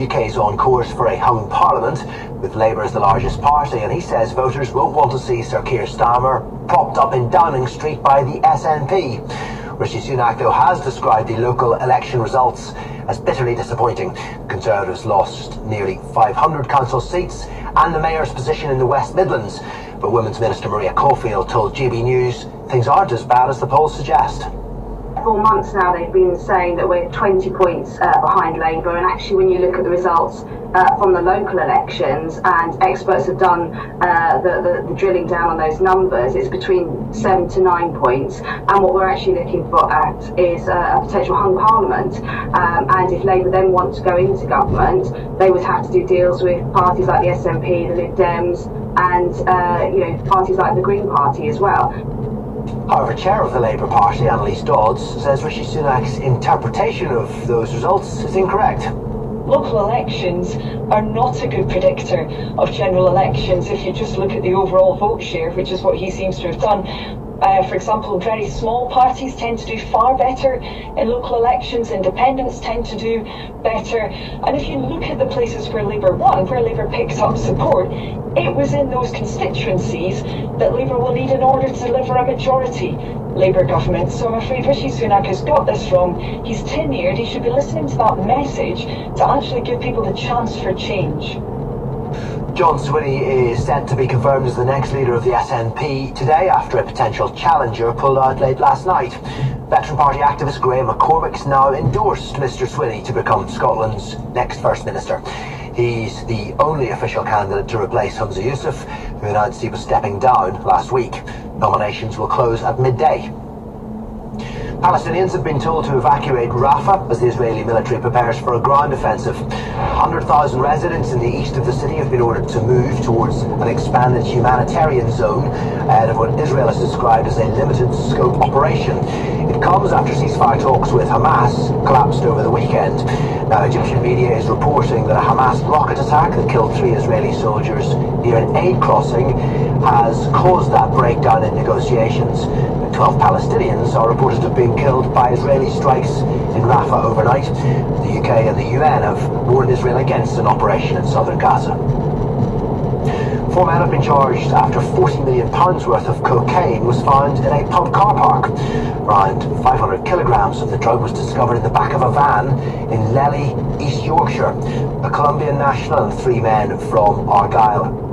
UK is on course for a hung parliament, with Labour as the largest party, and he says voters won't want to see Sir Keir Starmer propped up in Downing Street by the SNP. Rishi Sunak, though, has described the local election results as bitterly disappointing. Conservatives lost nearly 500 council seats and the mayor's position in the West Midlands. But Women's Minister Maria Caulfield told GB News things aren't as bad as the polls suggest. 4 months now they've been saying that we're 20 points behind Labour, and actually when you look at the results from the local elections, and experts have done the drilling down on those numbers, it's between 7 to 9 points, and what we're actually looking for is a potential hung parliament, and if Labour then want to go into government, they would have to do deals with parties like the SNP, the Lib Dems, and parties like the Green Party as well. However, Chair of the Labour Party, Annalise Dodds, says Rishi Sunak's interpretation of those results is incorrect. Local elections are not a good predictor of general elections if you just look at the overall vote share, which is what he seems to have done. For example, very small parties tend to do far better in local elections, independents tend to do better, and if you look at the places where Labour won, where Labour picked up support, it was in those constituencies that Labour will need in order to deliver a majority Labour government. So I'm afraid Rishi Sunak has got this wrong. He's tenured, he should be listening to that message to actually give people the chance for change. John Swinney is set to be confirmed as the next leader of the SNP today after a potential challenger pulled out late last night. Veteran Party activist Graham McCormick's now endorsed Mr Swinney to become Scotland's next First Minister. He's the only official candidate to replace Humza Yousaf, who announced he was stepping down last week. Nominations will close at midday. Palestinians have been told to evacuate Rafah as the Israeli military prepares for a ground offensive. 100,000 residents in the east of the city have been ordered to move towards an expanded humanitarian zone ahead of what Israel has described as a limited scope operation. It comes after ceasefire talks with Hamas collapsed over the weekend. Now, Egyptian media is reporting that a Hamas rocket attack that killed 3 Israeli soldiers near an aid crossing has caused that breakdown in negotiations. 12 Palestinians are reported to have been killed by Israeli strikes in Rafah overnight. The UK and the UN have warned Israel against an operation in southern Gaza. 4 men have been charged after £40 million worth of cocaine was found in a pub car park. Around 500 kilograms of the drug was discovered in the back of a van in Lely, East Yorkshire. A Colombian national and 3 men from Argyll